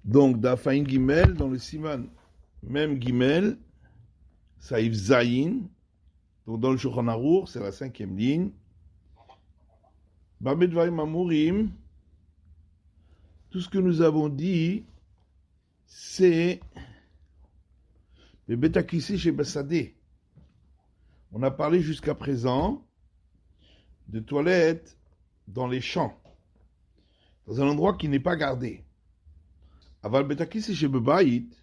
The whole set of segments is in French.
Donc, Dafaïn Gimel, dans le Siman, même Gimel, Saïf Zayin, donc dans le Shulchan Aruch, c'est la 5e ligne. Bamedvarim Amurim, tout ce que nous avons dit, c'est le Betakissi chez Bassadé. On a parlé jusqu'à présent de toilettes dans les champs, dans un endroit qui n'est pas gardé. Aval Betakissi chez Bebaït,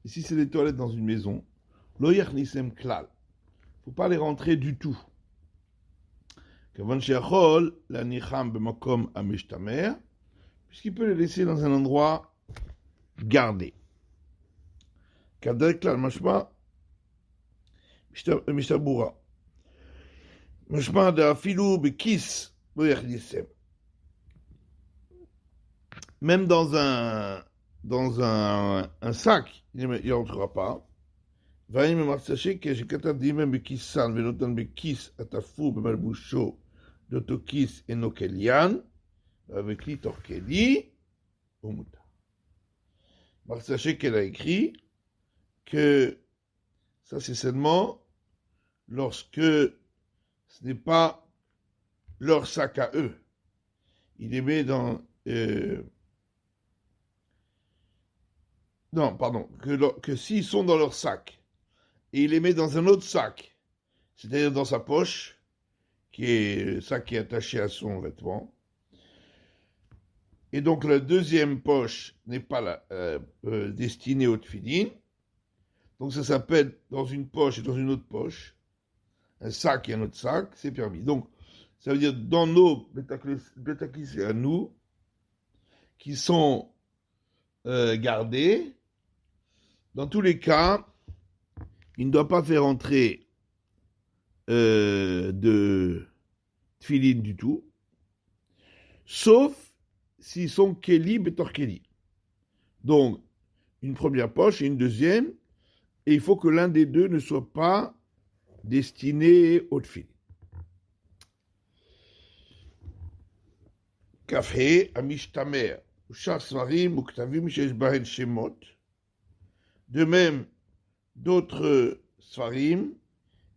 ici c'est des toilettes dans une maison, Lo Yachnisem Klal. Il ne faut pas les rentrer du tout. Puisqu'il peut les laisser dans un endroit gardé. Kadek Klal Mashma Mishtabura. Mashma de Afilou Bekis Lo Yachnisem. Même dans un sac, il ne rentrera pas. ואם מצא שכתב דימן בכיסן ונותן בכיס התפור במלבושו לאותו כיס אינו כליין, וכלי תוך כלי, הוא מותר. מצא שכן a écrit que ça c'est seulement lorsque ce n'est pas leur sac à eux. Il les met dans... non, pardon, que s'ils sont dans leur sac, et il les met dans un autre sac, c'est-à-dire dans sa poche, qui est le sac qui est attaché à son vêtement. Et donc la deuxième poche n'est pas destinée au tefillin. Donc ça s'appelle dans une poche et dans une autre poche. Un sac et un autre sac, c'est permis. Donc ça veut dire dans nos betakis à nous, qui sont gardés, dans tous les cas, il ne doit pas faire entrer de tefillin du tout, sauf s'ils sont keli betor keli. Donc, une première poche et une deuxième, et il faut que l'un des deux ne soit pas destiné au tefillin. Kafhe amishtamer, ushar svarim uktavim shesh bahen shemot. De même, d'autres Sfarim,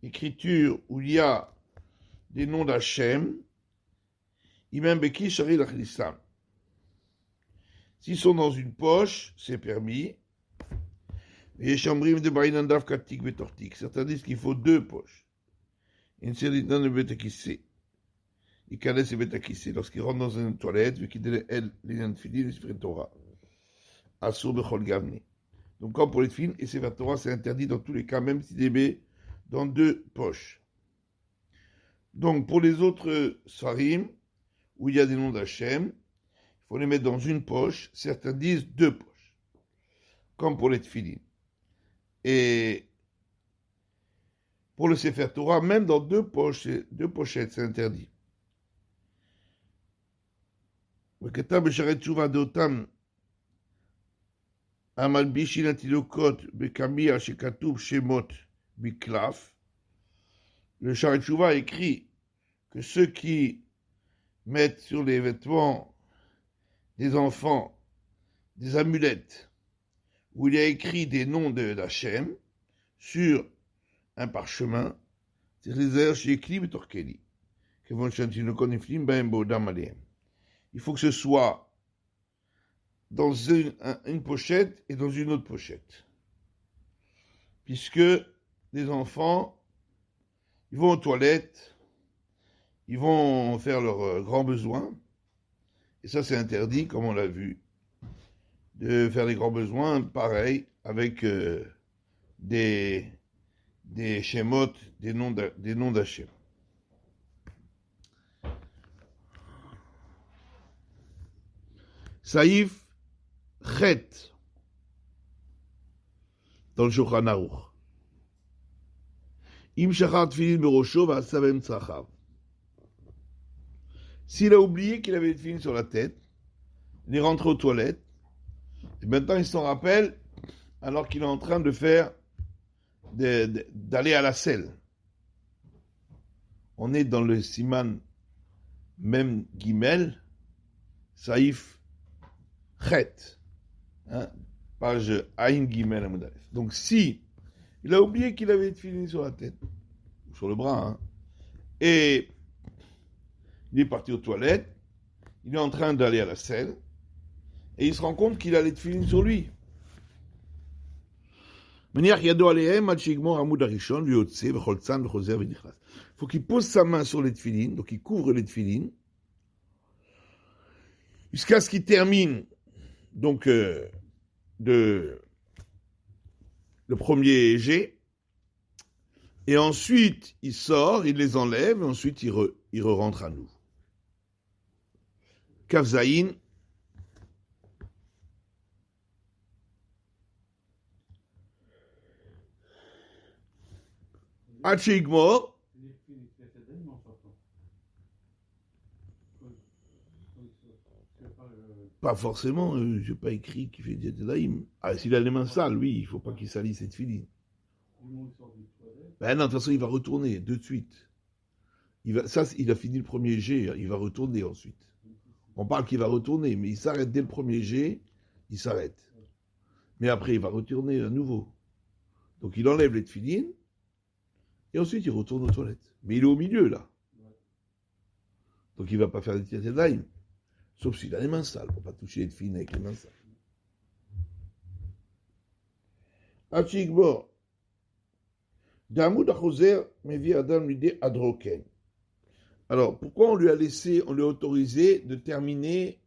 écritures où il y a des noms d'Hachem, Imam Beki Shari l'Achlislam. S'ils sont dans une poche, c'est permis. Et Shambrim de Bainandav Katik Betortik. Certains disent qu'il faut deux poches. Une série de Betakissé. Ils connaissent les Betakissé. Lorsqu'ils rentrent dans une toilette, vu qu'ils délèvent les Nanfili, les Sfrit Torah. Asur Bechol Gavni. Donc, comme pour les films, et Sefer Torah, c'est interdit dans tous les cas, même s'il les met dans deux poches. Donc, pour les autres Sfarim, où il y a des noms d'Hachem, il faut les mettre dans une poche. Certains disent deux poches, comme pour les tefillin. Et pour le Sefer Torah, même dans deux pochettes, c'est interdit. Le Ketab Besharet Tshuva Deotam Amalbishin Atilokot Bekamia Shekatoub Shemot Biklaf. Le Sharet Tshuva écrit que ceux qui mettent sur les vêtements des enfants des amulettes où il y a écrit des noms d'Hachem sur un parchemin, c'est réservé chez Kli Betorkeli. Il faut que ce soit dans une pochette et dans une autre pochette. Puisque les enfants, ils vont aux toilettes, ils vont faire leurs grands besoins, et ça c'est interdit, comme on l'a vu, de faire des grands besoins, pareil, avec des shemot, des noms d'Hachem. Saïf Chet dans le Shulchan Aruch. Im shachar tefillin berosho v'asavem tzrachav. S'il a oublié qu'il avait des tefillin sur la tête, il est rentré aux toilettes, et maintenant il s'en rappelle alors qu'il est en train de faire d'aller à la selle. On est dans le Siman Mem Gimel, Saïf Chet. Hein, page Aïn Gimel Amud Aleph. Donc si il a oublié qu'il avait des filines sur la tête, sur le bras, hein, et il est parti aux toilettes, il est en train d'aller à la selle, et il se rend compte qu'il a les tefilines sur lui. Il faut qu'il pose sa main sur les tefilines, donc il couvre les tefilines, jusqu'à ce qu'il termine donc le premier jet, et ensuite il sort, il les enlève, et ensuite il rentre à nous. Kavzaïn, Hachigmor, pas forcément, j'ai pas écrit qu'il fait Diatelaïm. Ah, s'il a les mains sales, oui, il faut pas qu'il salisse cette filine. Ben non, de toute façon, il va retourner de suite. Il a fini le premier jet, il va retourner ensuite. On parle qu'il va retourner, mais il s'arrête dès le premier jet, il s'arrête. Mais après, il va retourner à nouveau. Donc il enlève les tefilines, et ensuite il retourne aux toilettes. Mais il est au milieu, là. Donc il ne va pas faire des Diatelaïm. Sauf s'il a les mains sales, pour ne pas toucher les tefilines avec les mains sales. Hachigmor. Damoud Achoser Mevi Adam l'idée Adroken. Alors, pourquoi on lui a autorisé de terminer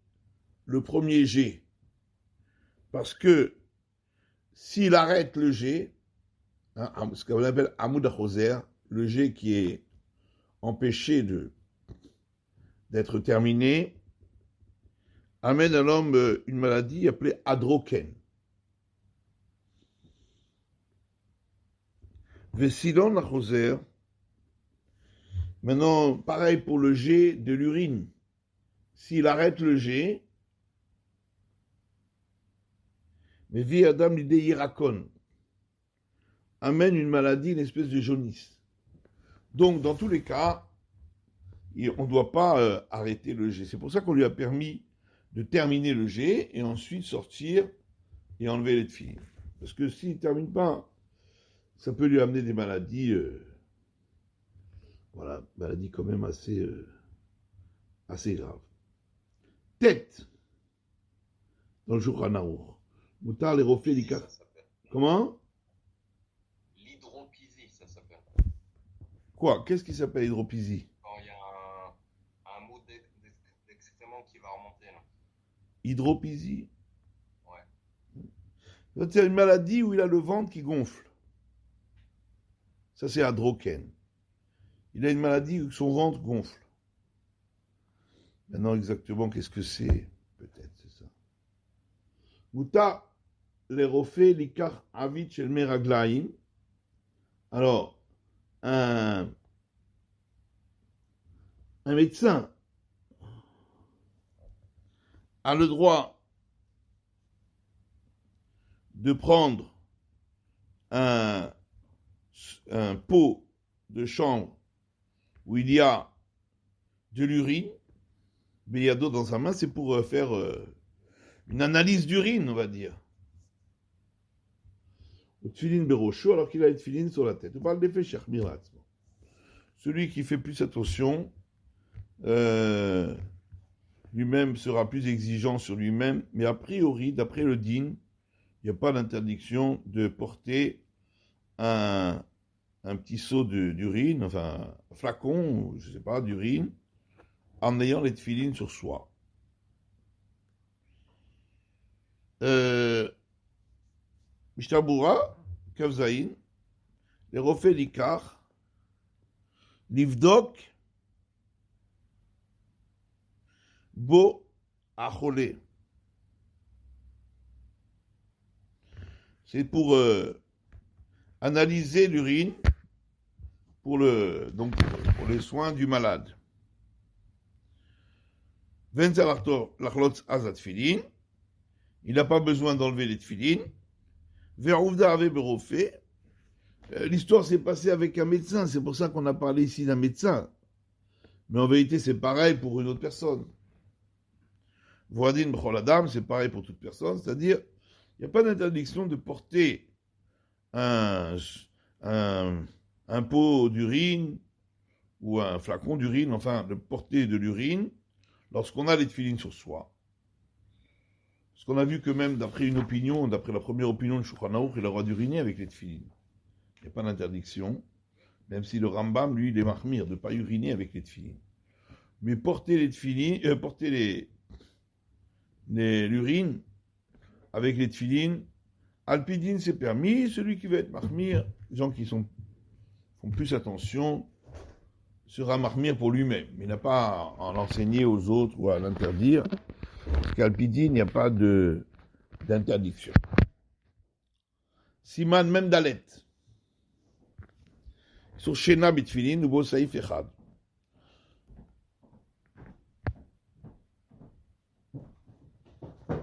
le premier jet? Parce que s'il arrête le jet, hein, ce qu'on appelle Amoud Achoser, le jet qui est empêché d'être terminé, amène à l'homme une maladie appelée Adroken. Vesilon Achoser. Maintenant, pareil pour le jet de l'urine. S'il arrête le jet, mais vie Adam l'idée Irakon amène une maladie, une espèce de jaunisse. Donc, dans tous les cas, on ne doit pas arrêter le jet. C'est pour ça qu'on lui a permis de terminer le jet et ensuite sortir et enlever les tefilines. Parce que s'il ne termine pas, ça peut lui amener des maladies. Voilà, maladie quand même assez grave. Tête, dans le jour Hanaour. Moutar les reflets du cas. Comment? L'hydropisie, ça s'appelle. Quoi? Qu'est-ce qui s'appelle hydropisie? Quand il y a un mot d'excrément qui va remonter là. Hydropisie? Ouais. C'est une maladie où il a le ventre qui gonfle. Ça, c'est Adroken. Il a une maladie où son ventre gonfle. Maintenant, exactement, qu'est-ce que c'est? Peut-être, c'est ça. Mouta, les refait l'ikar avit shel meraglaim. Alors, un médecin a le droit de prendre un pot de chambre où il y a de l'urine, mais il y a d'eau dans sa main, c'est pour faire une analyse d'urine, on va dire. Au tefilin berocho, alors qu'il a les tefilin sur la tête. On parle d'effet shachmirat. Celui qui fait plus attention, lui-même sera plus exigeant sur lui-même, mais a priori, d'après le din, il n'y a pas d'interdiction de porter un petit seau d'urine, enfin un flacon, je ne sais pas, d'urine, en ayant les tefilines sur soi. Mishtabura, Kavzaïn, les refait l'ikar, livdok, bo acholé. C'est pour analyser l'urine pour les soins du malade. Il n'a pas besoin d'enlever les tefilines. L'histoire s'est passée avec un médecin, c'est pour ça qu'on a parlé ici d'un médecin. Mais en vérité, c'est pareil pour une autre personne. Voadin b'chol adam, c'est pareil pour toute personne, c'est-à-dire Il n'y a pas d'interdiction de porter un, un pot d'urine ou un flacon d'urine, enfin de porter de l'urine lorsqu'on a les tefilines sur soi. Parce qu'on a vu que même d'après une opinion, d'après la première opinion de Shulchan Aruch, il a le droit d'uriner avec les tefilines. Il n'y a pas d'interdiction, même si le Rambam, lui, il est mahmir de ne pas uriner avec les tefilines. Mais porter les tefilines, porter l'urine avec les tefilines, alpidine c'est permis, celui qui veut être mahmir, les gens qui font plus attention, sera mahmir pour lui-même. Il n'a pas à l'enseigner aux autres ou à l'interdire, parce qu'alpidine, il n'y a pas d'interdiction. Siman même dalet. Sur Shena bitfilin, nouveau saïf echad.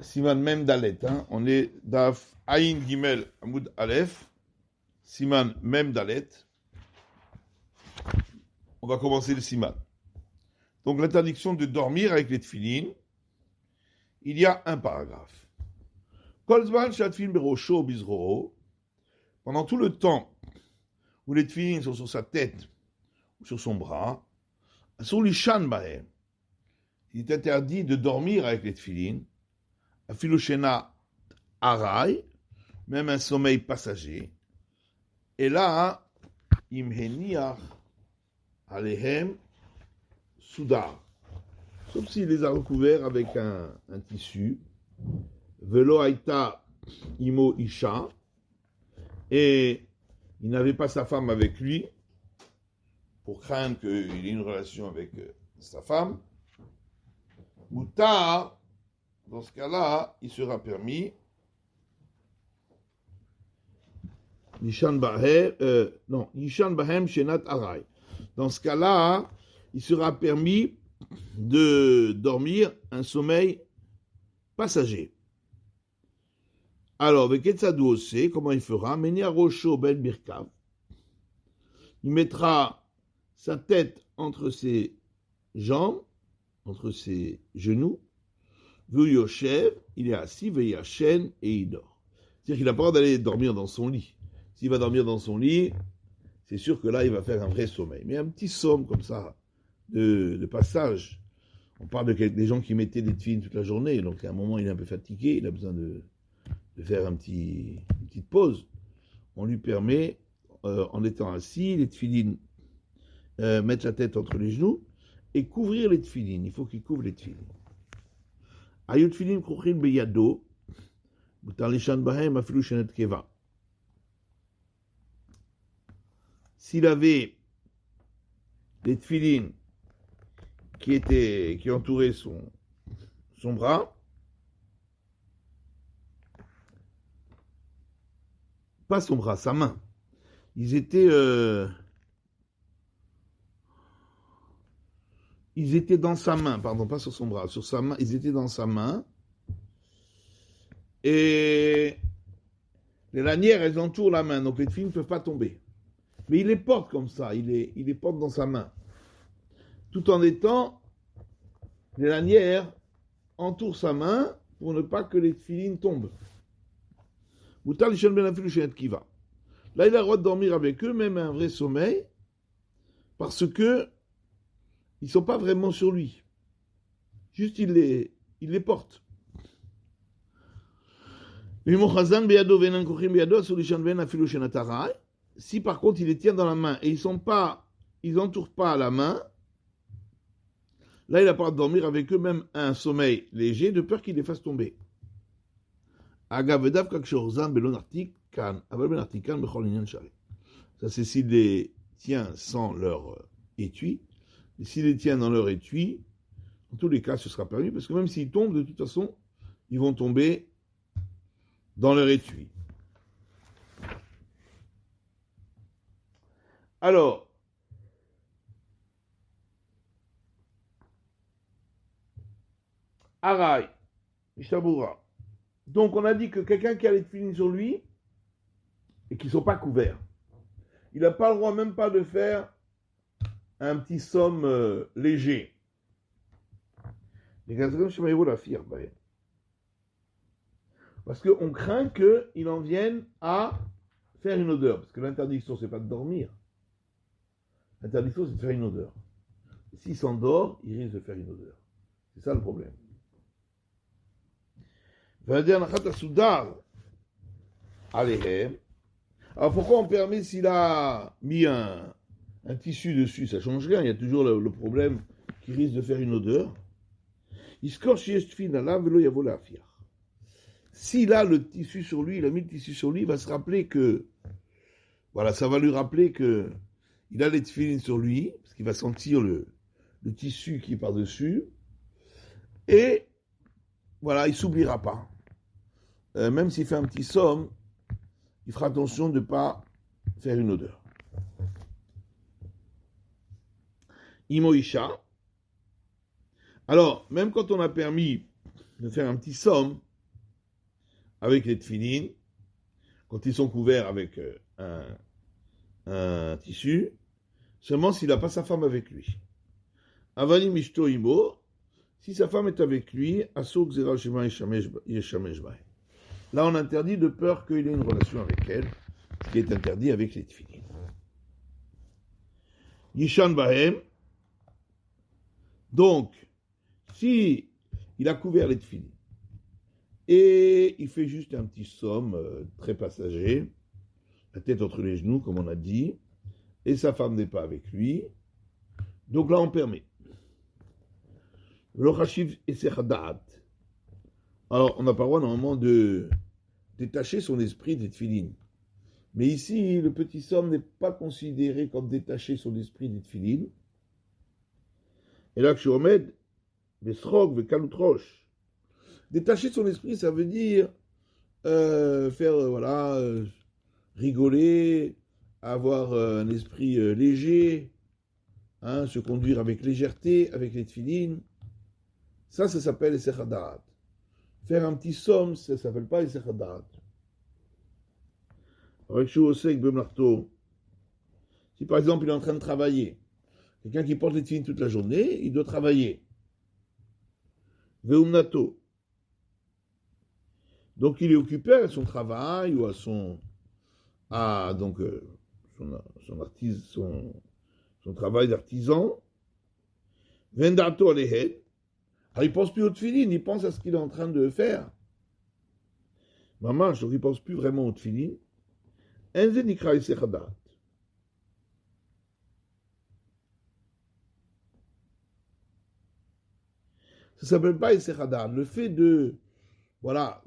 Siman même dalet, hein. On est daf Aïn Gimel Amoud Aleph. Siman même dalet. On va commencer le siman. Donc l'interdiction de dormir avec les tefilines. Il y a un paragraphe. Kol zman shatfin berosho bizroho. Pendant tout le temps où les tefilines sont sur sa tête ou sur son bras, sur l'ishan bahem, il est interdit de dormir avec les tefilines, afiloshena arai, même un sommeil passager. Et là, imheniach alehem soudar, sauf s'il les a recouverts avec un tissu, velo aita imo isha, et il n'avait pas sa femme avec lui, pour craindre qu'il ait une relation avec sa femme. Moutar, dans ce cas-là, il sera permis Yishan Bahem Shenat Arai. Dans ce cas-là, il sera permis de dormir un sommeil passager. Alors, avec Etzadou Ose, comment il fera? Menia Rocho Ben Birkav. Il mettra sa tête entre ses jambes, entre ses genoux. Vuyoshev, il est assis, Veyachen, et il dort. C'est-à-dire qu'il n'a pas le droit d'aller dormir dans son lit. S'il va dormir dans son lit, c'est sûr que là, il va faire un vrai sommeil. Mais un petit somme comme ça, de passage. On parle des gens qui mettaient des tefilines toute la journée, donc à un moment, il est un peu fatigué, il a besoin de faire une petite pause. On lui permet, en étant assis, les tefilines, mettre la tête entre les genoux et couvrir les tefilines. Il faut qu'il couvre les tefilines. Ayut tefilin kruchin beyado, mutar lishan bahem afilu shenet keva. S'il avait des tefilines qui entouraient son bras, pas son bras, sa main. Ils étaient dans sa main, pardon, pas sur son bras, sur sa main, ils étaient dans sa main. Et les lanières, elles entourent la main, donc les tefilines ne peuvent pas tomber. Mais il les porte comme ça, il les porte dans sa main. Tout en étant, les lanières entourent sa main pour ne pas que les tefilines tombent. Là, il a le droit de dormir avec eux, même un vrai sommeil, parce que ils ne sont pas vraiment sur lui. Juste, il les porte. Si par contre, il les tient dans la main et ils n'entourent pas la main, là, il n'a pas le droit de dormir avec eux, même un sommeil léger, de peur qu'il les fasse tomber. Ça, c'est s'il les tient sans leur étui. Et s'il les tient dans leur étui, en tous les cas, ce sera permis, parce que même s'ils tombent, de toute façon, ils vont tomber dans leur étui. Alors, Arai, Ishtabura. Donc, on a dit que quelqu'un qui a les tefilines sur lui et qui ne sont pas couverts, il n'a pas le droit même pas de faire un petit somme léger. Les gazrem shemaïro la fire, Parce qu'on craint qu'il en vienne à faire une odeur. Parce que l'interdiction, c'est pas de dormir. L'interdiction, c'est de faire une odeur. S'il s'endort, il risque de faire une odeur. C'est ça le problème. Alors pourquoi on permet s'il a mis un tissu dessus? Ça change rien, il y a toujours le problème qui risque de faire une odeur. S'il a le tissu sur lui, il a mis le tissu sur lui, il va se rappeler que, voilà, ça va lui rappeler que il a les tefilines sur lui, parce qu'il va sentir le tissu qui est par-dessus, et voilà, il ne s'oubliera pas. Même s'il fait un petit somme, il fera attention de ne pas faire une odeur. Imoisha. Alors, même quand on a permis de faire un petit somme avec les tefilines, quand ils sont couverts avec un tissu, seulement s'il n'a pas sa femme avec lui. Avali mishto imo, si sa femme est avec lui, asur gzera shema yeshamesh bahem. Là, on interdit de peur qu'il ait une relation avec elle, ce qui est interdit avec les tefilines. Yishan bahem. Donc, si il a couvert les tefilines et il fait juste un petit somme très passager, la tête entre les genoux, comme on a dit, et sa femme n'est pas avec lui, donc là, on permet. Le chashiv et sechadaat. Alors, on n'a pas le droit normalement de détacher son esprit des tefilines. Mais ici, le petit somme n'est pas considéré comme détacher son esprit des tefilines. Et là, que je remets, besrog, vekalutrosh. Détacher son esprit, ça veut dire faire, rigoler, avoir un esprit léger, se conduire avec légèreté, avec les tefilines. Ça s'appelle les sechadat. Faire un petit somme, ça ne s'appelle pas les sechadat. Si par exemple il est en train de travailler, quelqu'un qui porte les tefilines toute la journée, il doit travailler. Veumnato. Donc il est occupé à son travail ou à son travail d'artisan. Vendato alehed. Alors il ne pense plus aux tefilines, il pense à ce qu'il est en train de faire. Maman, donc il ne pense plus vraiment aux tefilines. Enze nikra isechadat. Ça ne s'appelle pas isechadat. Le fait de... Voilà,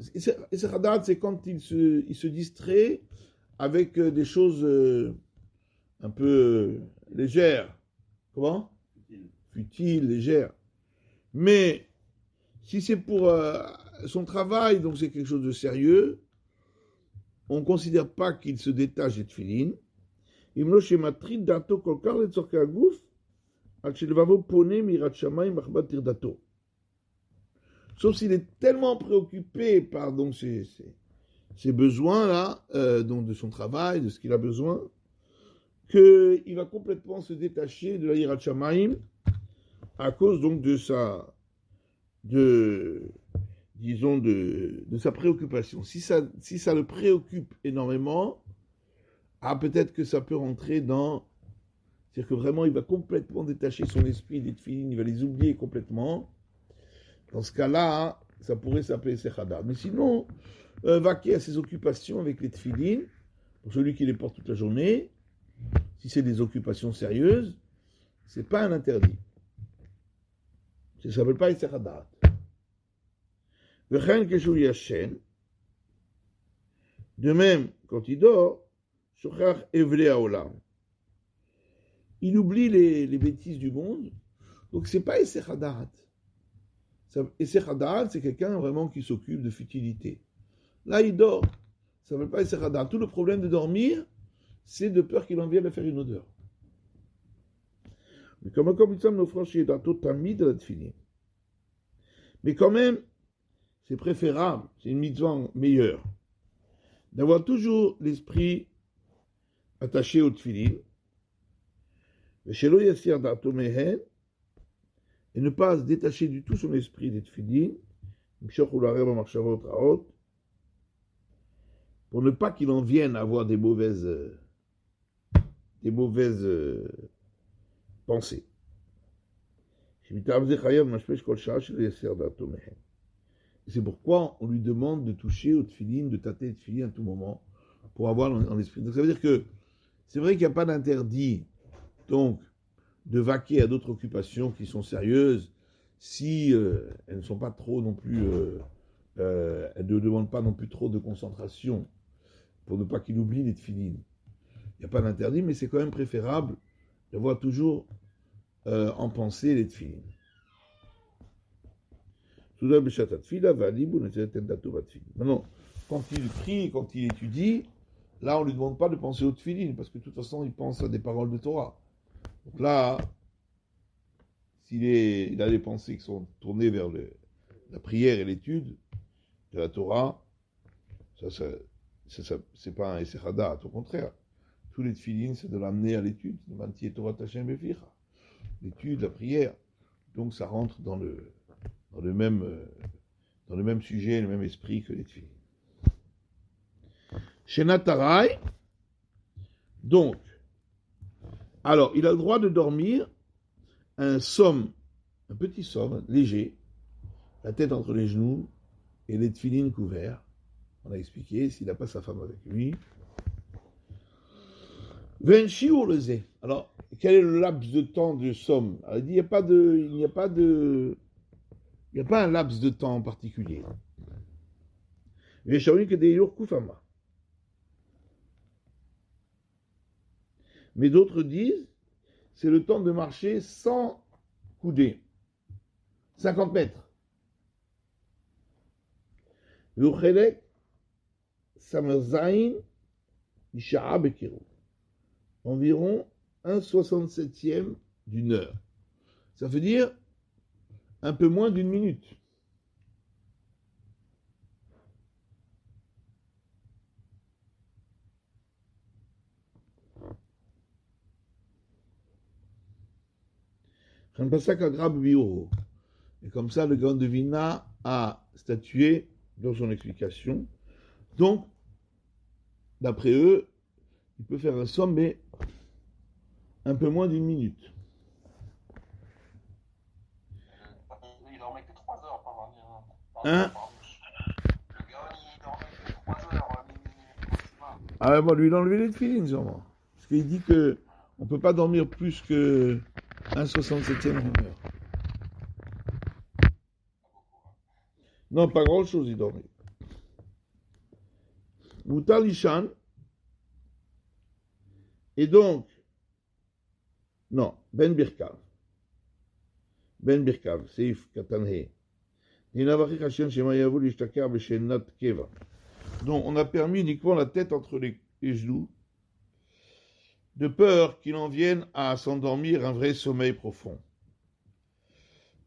isechadat, c'est quand il se distrait avec des choses un peu légères. Comment? Futiles, légères. Mais si c'est pour son travail, donc c'est quelque chose de sérieux, on ne considère pas qu'il se détache des tefilines. Sauf s'il est tellement préoccupé par donc, ses besoins-là, donc de son travail, de ce qu'il a besoin, qu'il va complètement se détacher de la Yirat Shamayim à cause donc de sa préoccupation. Si ça le préoccupe énormément, peut-être que ça peut rentrer dans... C'est-à-dire que vraiment, il va complètement détacher son esprit des tefilines, il va les oublier complètement. Dans ce cas-là, ça pourrait s'appeler sechadat. Mais sinon, vaquer à ses occupations avec les tefilines, pour celui qui les porte toute la journée, si c'est des occupations sérieuses, c'est pas un interdit. Ça ne s'appelle pas sechadat. De même, quand il dort, il oublie les bêtises du monde, donc c'est pas Essechadat. Essechadat, c'est quelqu'un vraiment qui s'occupe de futilité. Là, il dort, ça ne s'appelle pas Essechadat. Tout le problème de dormir, c'est de peur qu'il en vienne à faire une odeur. Mais comme il semble nos franchir d'Ato Tamid de la Tfilin. Mais quand même, c'est préférable, c'est une mitzvah meilleure, d'avoir toujours l'esprit attaché au tefilin, et ne pas se détacher du tout son esprit des tefilin, pour ne pas qu'il en vienne à avoir des mauvaises pensées. Et c'est pourquoi on lui demande de toucher au tefillin, de tâter le tefillin à tout moment, pour avoir en l'esprit. Donc ça veut dire que c'est vrai qu'il n'y a pas d'interdit, donc, de vaquer à d'autres occupations qui sont sérieuses, si elles ne sont pas trop non plus, elles ne demandent pas non plus trop de concentration, pour ne pas qu'il oublie les tefillin. Il n'y a pas d'interdit, mais c'est quand même préférable d'avoir toujours en pensée les tefillin. Maintenant, quand il prie, quand il étudie, là on ne lui demande pas de penser aux tefillin, parce que de toute façon il pense à des paroles de Torah. Donc là, il a des pensées qui sont tournées vers la prière et l'étude de la Torah, ça c'est pas un Esserada, au contraire. Tous les tefillin, c'est de l'amener à l'étude, l'étude, la prière. Donc ça rentre dans le même sujet, le même esprit que les tefillin. Chez Natarai, donc, alors il a le droit de dormir un petit somme léger, la tête entre les genoux et les tefillin couverts. On a expliqué, s'il n'a pas sa femme avec lui. Venchi ou le zé. Alors, quel est le laps de temps de somme? Alors, il dit, il n'y a pas un laps de temps en particulier. Mais d'autres disent, c'est le temps de marcher sans couder. 50 mètres. Environ 1/67 d'une heure. Ça veut dire un peu moins d'une minute. Et comme ça, le grand Devina a statué dans son explication. Donc, d'après eux, il peut faire un somme, mais un peu moins d'une minute. Il dormait que 3 heures par nuit. Hein? Le gars, il dormait que 3 heures maximum. Ah, bon, lui, il a enlevé les tefillin, sûrement. Parce qu'il dit que on ne peut pas dormir plus que 1/67 d'une heure. Non, pas grand-chose, il dormait. Moutar Lishan. Et donc, non, Ben Birkav, Seif Katanhe. Donc, on a permis uniquement la tête entre les genoux, de peur qu'il en vienne à s'endormir un vrai sommeil profond.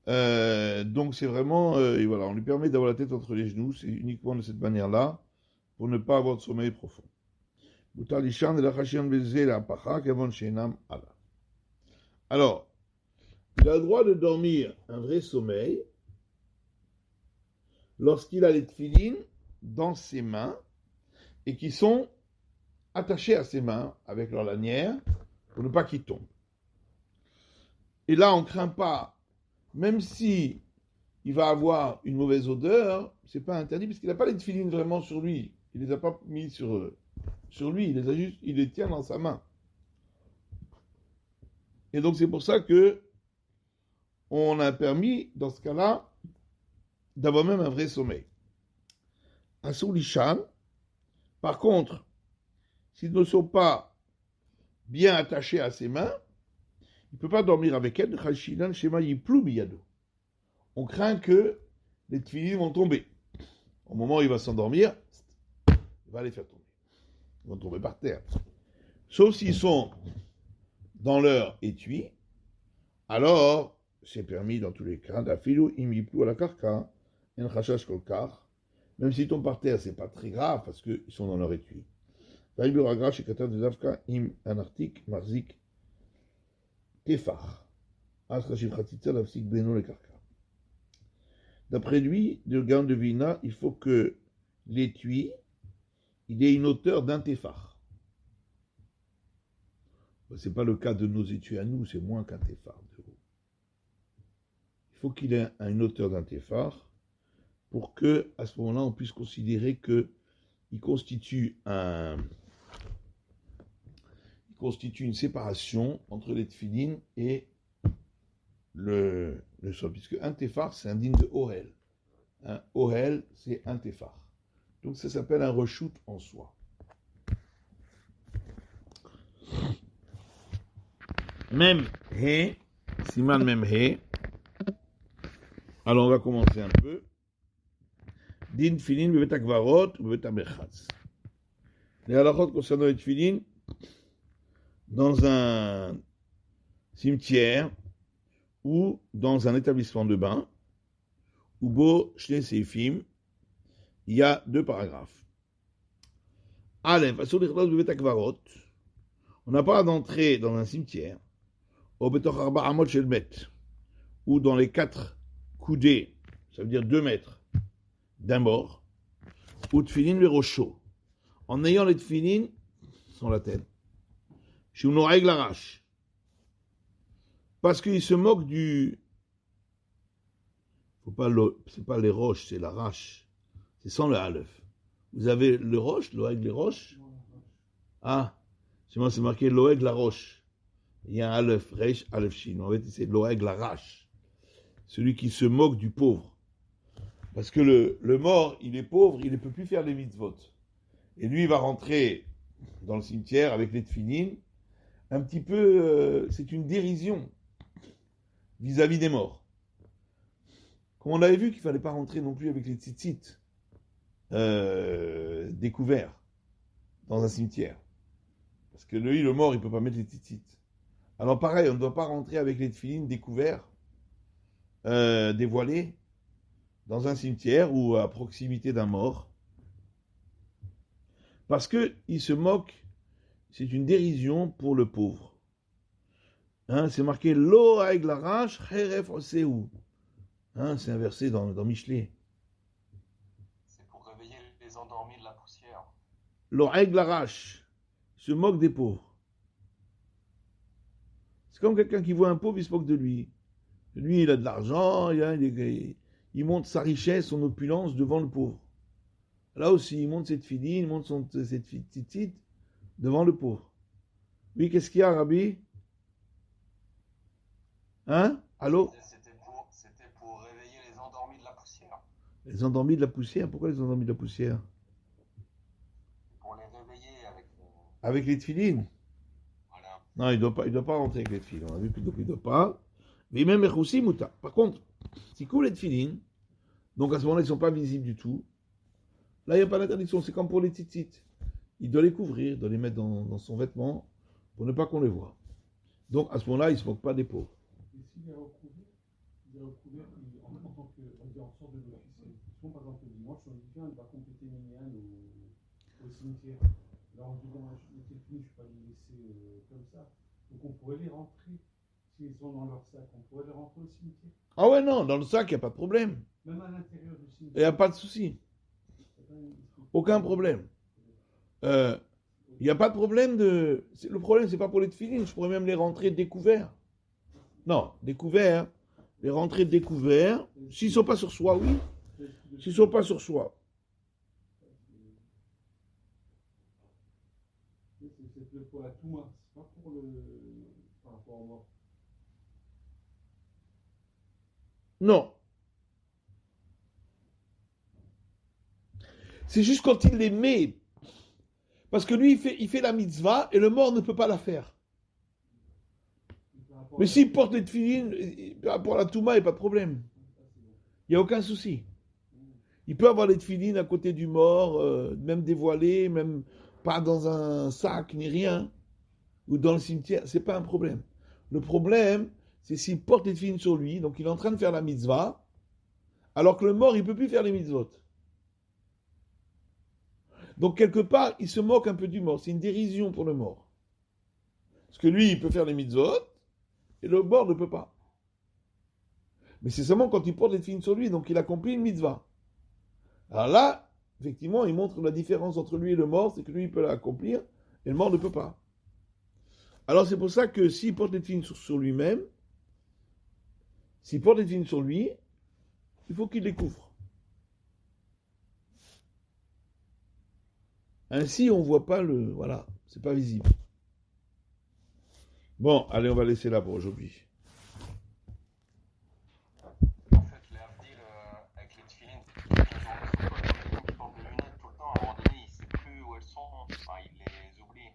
Donc, c'est vraiment, et voilà, on lui permet d'avoir la tête entre les genoux, c'est uniquement de cette manière-là, pour ne pas avoir de sommeil profond. Alors, il a le droit de dormir un vrai sommeil lorsqu'il a les tefillin dans ses mains et qui sont attachés à ses mains avec leur lanière pour ne pas qu'ils tombent. Et là, on ne craint pas, même si il va avoir une mauvaise odeur, c'est pas interdit parce qu'il n'a pas les tefillin vraiment sur lui. Il les a pas mis sur lui, il les tient dans sa main. Et donc c'est pour ça que on a permis, dans ce cas-là, d'avoir même un vrai sommeil. Assour Lishan, par contre, s'ils ne sont pas bien attachés à ses mains, il ne peut pas dormir avec elles. On craint que les tefillin vont tomber. Au moment où il va s'endormir, il va les faire tomber. Ils vont tomber par terre. Sauf s'ils sont dans leur étui, alors c'est permis dans tous les cas. D'afilou imiplou à la karka, en chachash kolkar. Même s'ils tombent par terre, c'est pas très grave parce qu'ils sont dans leur étui. Vaïburagra chez Katan de Zavka im anartik marzik kefar. Asrachim khatitza lavsik beno le karka. D'après lui, de Gaon de Vina, il faut que l'étui il ait une hauteur d'un téphar. Ce n'est pas le cas de nos études à nous, c'est moins qu'un téphar. Il faut qu'il ait une hauteur d'un téphar pour que, à ce moment-là, on puisse considérer qu'il constitue une séparation entre les tefilines et le sol, puisque un téphar, c'est indigne de Ohel. Un Ohel, c'est un téphar. Donc ça s'appelle un reshoot en soi. Même He, Siman même He. Alors on va commencer un peu. Din tefilin bebet hakvarot ou bebet hamerchatz. Les halachot concernant les tefilin dans un cimetière ou dans un établissement de bain, ou bo shnei seifim, il y a 2 paragraphes. Aleph, asur lichlos bebet hakvarot. On n'a pas d'entrer dans un cimetière, ou betoch arba amot shel met, ou dans les 4 coudées, ça veut dire 2 mètres, d'un mort, ou tefilin le rocho, en ayant les tefilin sur la tête, chez une règle arrache, parce qu'il se moque du. C'est pas les roches, c'est l'arrache, c'est sans le aleph. Vous avez le roche, l'oeg les roches. Ah, c'est moi, c'est marqué l'oeg la roche. Il y a un aleph, reish, aleph shin. En fait, c'est l'oeg l'arrache, celui qui se moque du pauvre. Parce que le mort, il est pauvre, il ne peut plus faire les mitzvot. Et lui, il va rentrer dans le cimetière avec les tefilin. Un petit peu, c'est une dérision vis-à-vis des morts. Comme on avait vu qu'il ne fallait pas rentrer non plus avec les tzitzit découverts dans un cimetière. Parce que lui, le mort, il ne peut pas mettre les tzitzit. Alors pareil, on ne doit pas rentrer avec les tefilin découverts, dévoilés, dans un cimetière ou à proximité d'un mort, parce qu'il se moque, c'est une dérision pour le pauvre. Hein, c'est marqué Lo haeg larash cheref oseu. Hein, c'est un verset dans Michelet. C'est pour réveiller les endormis de la poussière. Lo haeg larash se moque des pauvres. C'est comme quelqu'un qui voit un pauvre, il se moque de lui. Lui, il a de l'argent, il montre sa richesse, son opulence devant le pauvre. Là aussi, il montre cette fille, il montre cette petite devant le pauvre. Oui, qu'est-ce qu'il y a, Rabbi? Hein? Allô? C'était pour réveiller les endormis de la poussière. Les endormis de la poussière? Pourquoi les endormis de la poussière? Pour les réveiller avec... Avec les tefilines? Voilà. Non, il doit pas rentrer avec les tefilines. On a vu qu'il ne doit pas. Mais même les muta. Par contre, s'il couvre les tefilines, donc à ce moment-là, ils ne sont pas visibles du tout. Là, il n'y a pas d'interdiction. C'est comme pour les tzitzit. Il doit les couvrir, il doit les mettre dans son vêtement pour ne pas qu'on les voie. Donc à ce moment-là, il ne se moque pas des pauvres. Et s'il est recouvert en tant que, on dit, en sorte de l'officier. Par exemple, le dimanche, on dit tiens, il va compléter Minyan au cimetière. Là, on dit bon, les tefilines, je ne vais pas les laisser comme ça. Donc on pourrait les rentrer. S'ils sont dans leur sac, on pourrait les rentrer au cimetière. Ah ouais, non, dans le sac, il n'y a pas de problème. Même à l'intérieur du cimetière. Il n'y a pas de souci. Aucun problème. Il n'y a pas de problème de... Le problème, c'est pas pour les tefilines. Je pourrais même les rentrer découverts. Non, découverts. Les rentrer découverts. S'ils ne sont pas sur soi, oui. S'ils ne sont pas sur soi. C'est pour la Touma. C'est pas pour le... par rapport au mort. Non. C'est juste quand il les met. Parce que lui, il fait la mitzvah et le mort ne peut pas la faire. Mais s'il porte les tefilines, pour la Touma, il n'y a pas de problème. Il n'y a aucun souci. Il peut avoir les tefilines à côté du mort, même dévoilées, même pas dans un sac, ni rien, ou dans le cimetière, c'est pas un problème. Le problème, c'est s'il porte les tefilines sur lui, donc il est en train de faire la mitzvah, alors que le mort, il ne peut plus faire les mitzvot. Donc quelque part, il se moque un peu du mort. C'est une dérision pour le mort. Parce que lui, il peut faire les mitzvot, et le mort ne peut pas. Mais c'est seulement quand il porte les tefilines sur lui, donc il accomplit une mitzvah. Alors là, effectivement, il montre la différence entre lui et le mort, c'est que lui, il peut l'accomplir, et le mort ne peut pas. Alors c'est pour ça que s'il porte les tefilines sur lui-même, s'il porte les tefilines sur lui, il faut qu'il les couvre. Ainsi, on ne voit pas le... Voilà, c'est pas visible. Bon, allez, on va laisser là pour aujourd'hui. En fait, les Abdil, avec les tefilines, quelqu'un qui porte des lunettes tout le temps, à un moment donné, il ne sait plus où elles sont, enfin, il les oublie.